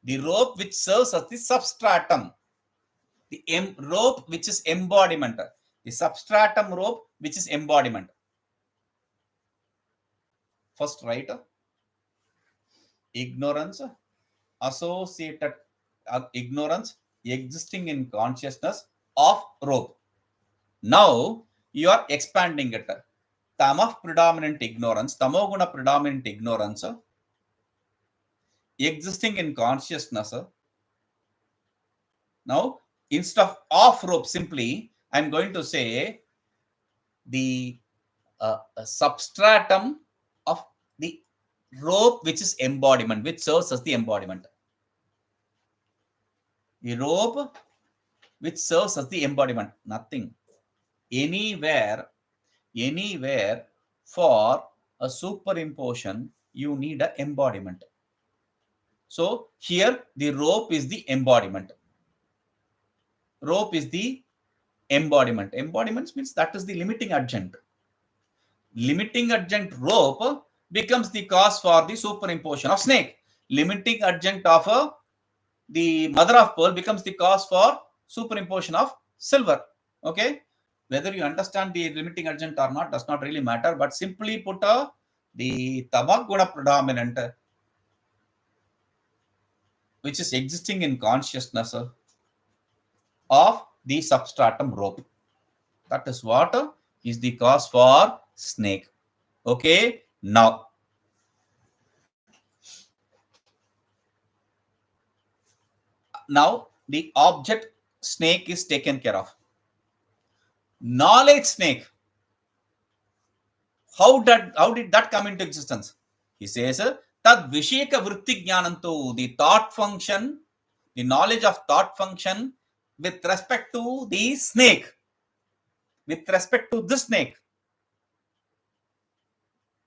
The rope which serves as the substratum. The rope which is embodiment. The substratum rope which is embodiment. First, right? Ignorance associated ignorance existing in consciousness of rope. Now you are expanding it. Tamah predominant ignorance, tamoguna predominant ignorance existing in consciousness. Now instead of rope, simply I'm going to say the substratum of the rope which is embodiment, which serves as the embodiment. The rope which serves as the embodiment. Nothing. Anywhere for a superimposition, you need an embodiment. So here the rope is the embodiment. Rope is the embodiment. Embodiment means that is the limiting agent. Limiting agent rope becomes the cause for the superimposition of snake. Limiting agent of the mother of pearl becomes the cause for superimposition of silver. Okay, whether you understand the limiting agent or not does not really matter, but simply put the tamaguna predominant which is existing in consciousness of the substratum rope. That is what is the cause for snake. Okay, now the object snake is taken care of. Knowledge snake. How did that come into existence? He says tad visheka vritti jnanantu, the thought function, the knowledge of thought function with respect to the snake, with respect to this snake.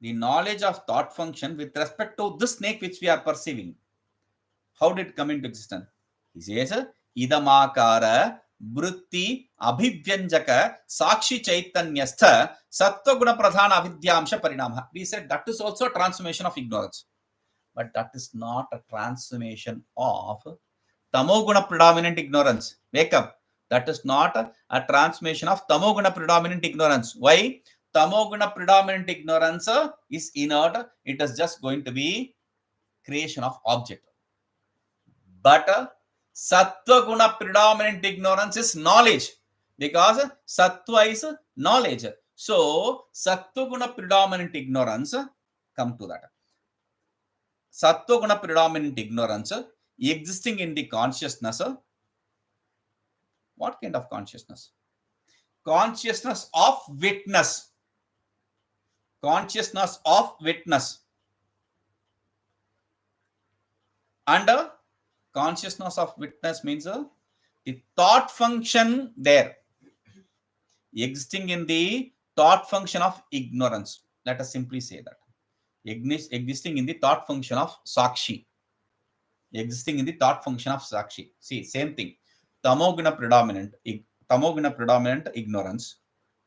The knowledge of thought function with respect to this snake which we are perceiving. How did it come into existence? He says idamakara vritti abhivyanjaka sakshi chaitanyastha sattva pradhana avidyamsha parinama. We said that is also a transformation of ignorance, but that is not a transformation of tamoguna predominant ignorance. Wake up. That is not a transformation of tamoguna predominant ignorance. Why? Tamoguna predominant ignorance is inert. It is just going to be creation of object. But sattva guna predominant ignorance is knowledge, because sattva is knowledge. So sattva guna predominant ignorance, come to that. Sattva guna predominant ignorance existing in the consciousness. What kind of consciousness? Consciousness of witness. Consciousness of witness. And consciousness of witness means the thought function there. Existing in the thought function of ignorance. Let us simply say that. Existing in the thought function of sakshi. Existing in the thought function of sakshi. See, same thing. Tamoguna predominant ignorance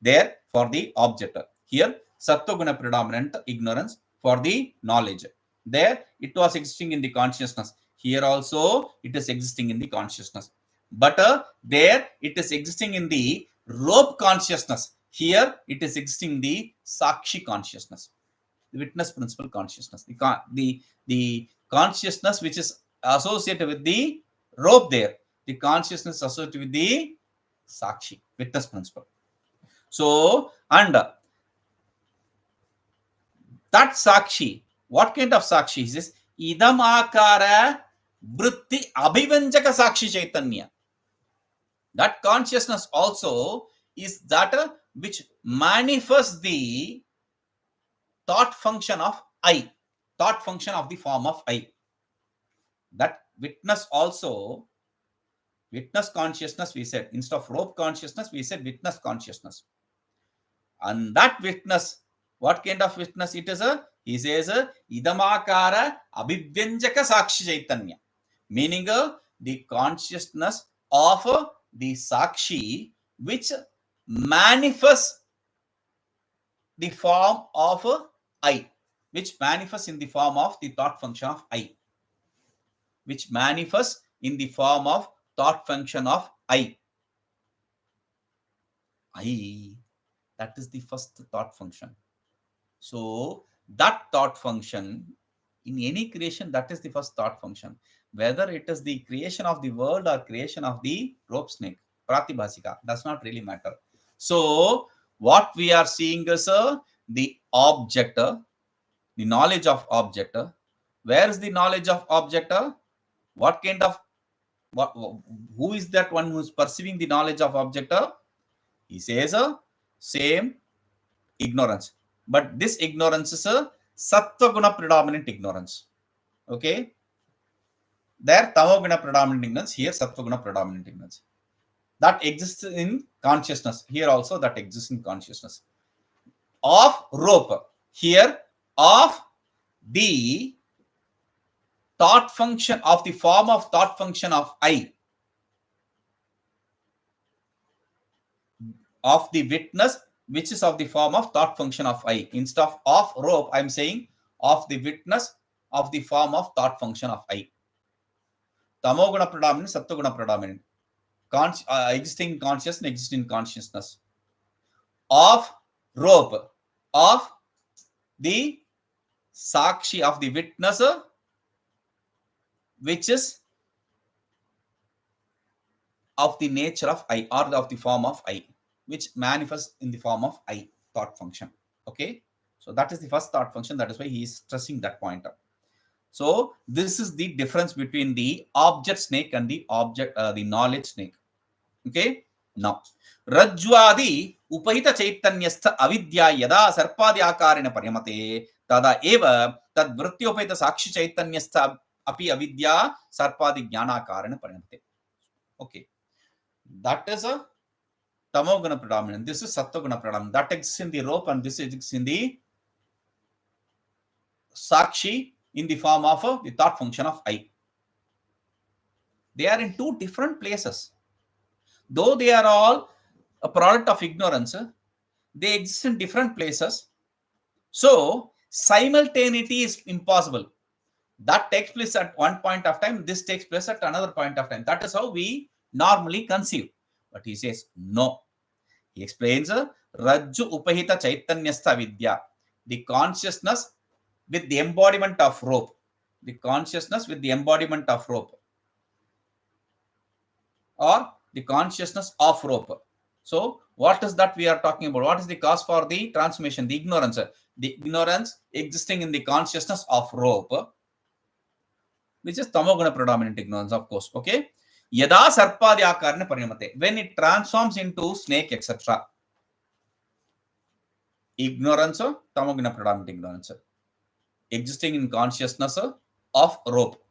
there for the object. Here, sattoguna predominant ignorance for the knowledge. There, it was existing in the consciousness. Here also, it is existing in the consciousness. But there, it is existing in the rope consciousness. Here, it is existing in the sakshi consciousness, the witness principle consciousness, the consciousness which is associated with the rope there, the consciousness associated with the sakshi, witness principle. So, and that sakshi What kind of sakshi? He says, idam akara vritti abhivanjaka sakshi chaitanya. That consciousness also is that which manifests the thought function of I, thought function of the form of I. That witness also, witness consciousness, we said, instead of rope consciousness, we said witness consciousness. And that witness, what kind of witness it is? He says, idamakara abhivyanjaka sakshi chaitanya, meaning the consciousness of the sakshi which manifests the form of I, which manifests in the form of the thought function of I, which manifests in the form of thought function of I. That is the first thought function. So that thought function in any creation, that is the first thought function. Whether it is the creation of the world or creation of the rope snake, pratibhasika, does not really matter. So what we are seeing is the object, the knowledge of object. Where is the knowledge of object? What kind of, who is that one who is perceiving the knowledge of object? He says same ignorance, but this ignorance is a sattva guna predominant ignorance. Okay, there tamo guna predominant ignorance, here sattva guna predominant ignorance. That exists in consciousness. Here also that exists in consciousness. Of rope, here of the thought function, of the form of thought function of I, of the witness which is of the form of thought function of I. Instead of rope, I am saying of the witness of the form of thought function of I. Tamoguna predominant, sattoguna predominant. Existing consciousness, existing consciousness. Of rope, of the sakshi, of the witness which is of the nature of I, or of the form of I, which manifests in the form of I, thought function. Okay, so that is the first thought function. That is why he is stressing that point. So this is the difference between the object snake and the the knowledge snake. Okay, now rajwadi upahita chaitanyastha avidya yada sarpadi akarena paryamate tada eva tad vrityopahita sakshi chaitanyastha api avidya sarpadi jnana akarena paryamate. Okay, that is a tamoguna predominant. This is sattoguna predominant. That exists in the rope and this exists in the sakshi in the form of the thought function of I. They are in two different places. Though they are all a product of ignorance, they exist in different places. So simultaneity is impossible. That takes place at one point of time, this takes place at another point of time. That is how we normally conceive. But he says no. He explains Rajju Upahita Chaitanyastha Vidya, the consciousness with the embodiment of rope. The consciousness with the embodiment of rope, or the consciousness of rope. So what is that we are talking about? What is the cause for the transformation? The ignorance. The ignorance existing in the consciousness of rope, which is tamoguna predominant ignorance, of course. Okay. Yada sarpadi akarane parinamate, when it transforms into snake, etc. Ignorance, tamoguna predominant ignorance, existing in consciousness of rope.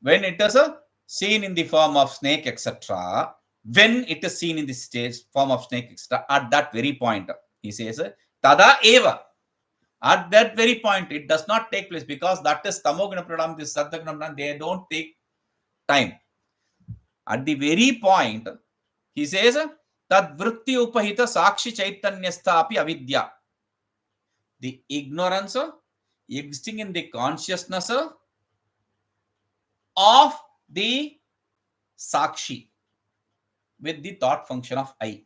When it is seen in the form of snake, etc., when it is seen in the stage form of snake, etc., at that very point, he says, tada eva. At that very point, it does not take place, because that is tamoguna predominant, this sattoguna predominant, they don't take time. At the very point, he says, tad vritti upahita sakshi chaitanyastha api avidya, the ignorance existing in the consciousness of the sakshi with the thought function of I.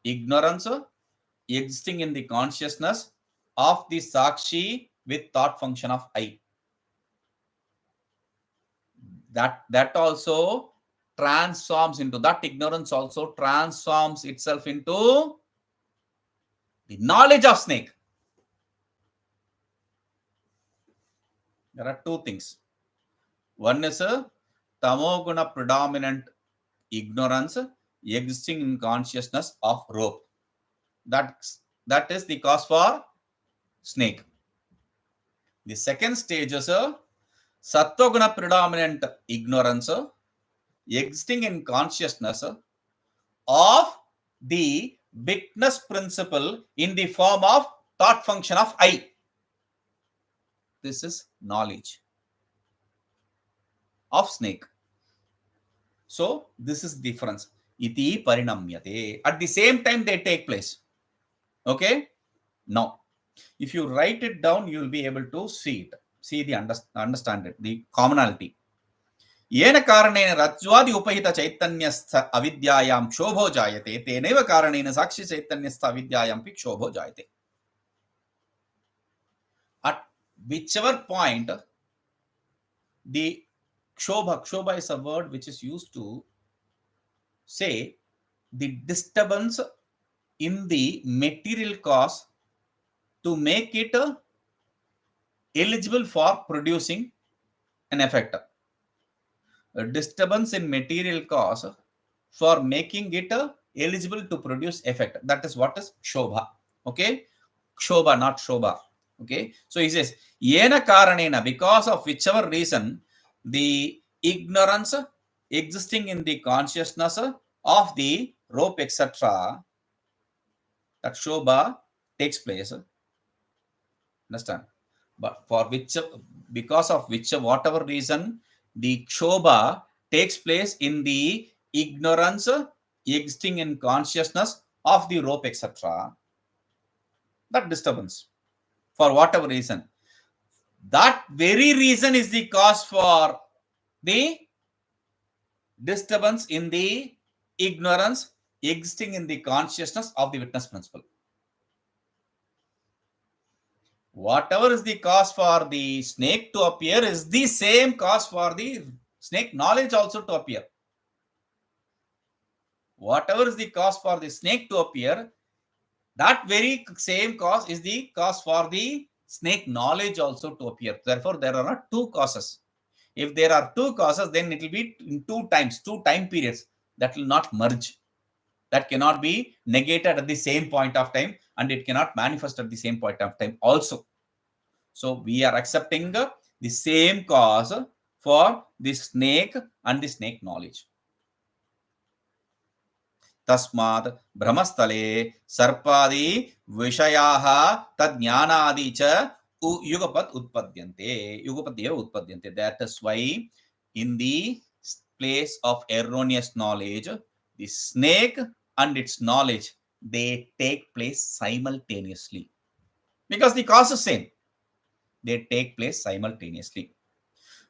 Ignorance existing in the consciousness of the sakshi with thought function of I. That also transforms into, that ignorance also transforms itself into the knowledge of snake. There are two things. One is a tamoguna predominant ignorance existing in consciousness of rope. That is the cause for snake. The second stage is a sattva predominant ignorance existing in consciousness of the witness principle in the form of thought function of I. This is knowledge of snake. So this is difference. Iti parinamyate. At the same time they take place. Okay? Now, if you write it down, you will be able to see it, understand it, the commonality. येन कारणेन रज्ज्वादि उपहित चैतन्यस्थ अविद्यायां क्षोभो जायते तेनैव कारणेन साक्षि चैतन्यस्थ अविद्यायामपि क्षोभो जायते. At whichever point the kshoba is a word which is used to say the disturbance in the material cause to make it eligible for producing an effect. A disturbance in material cause for making it eligible to produce effect. That is what is shobha. Okay, shobha, not shobha. Okay, so he says yena karanena, because of whichever reason the ignorance existing in the consciousness of the rope, etc., that shobha takes place. Understand? But for which, because of which, whatever reason the shobha takes place in the ignorance existing in consciousness of the rope, etc., that disturbance, for whatever reason, that very reason is the cause for the disturbance in the ignorance existing in the consciousness of the witness principle. Whatever is the cause for the snake to appear is the same cause for the snake knowledge also to appear. Whatever is the cause for the snake to appear, that very same cause is the cause for the snake knowledge also to appear. Therefore, there are not two causes. If there are two causes, then it will be in two time periods that will not merge. That cannot be negated at the same point of time, and it cannot manifest at the same point of time also. So we are accepting the same cause for the snake and the snake knowledge. तस्मात् भ्रमस्थले सर्पादि विषयाः तज्ज्ञानादि च युगपत् उत्पद्यन्ते. That is why in the place of erroneous knowledge, the snake and its knowledge, they take place simultaneously because the cause is same. They take place simultaneously.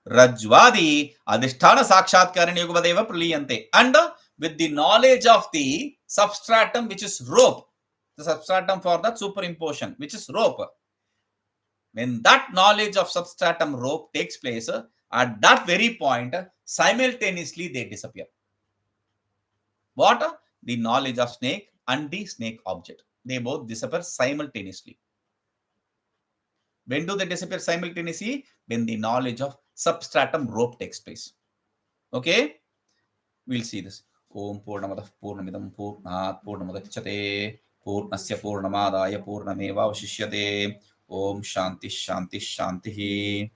Rajvadi adhisthana sakshatkarani yugadeva praliyante. And with the knowledge of the substratum, which is rope, the substratum for the superimposition, which is rope. When that knowledge of substratum rope takes place, at that very point, simultaneously they disappear. What? The knowledge of snake and the snake object. They both disappear simultaneously. When do they disappear simultaneously? When the knowledge of substratum rope takes place. Okay? We'll see this. Om Purnamadah Purnamidam Purnat Purnamudachyate Purnasya Purnamadaya Purnameva Vashishyate. Om Shanti Shanti Shanti.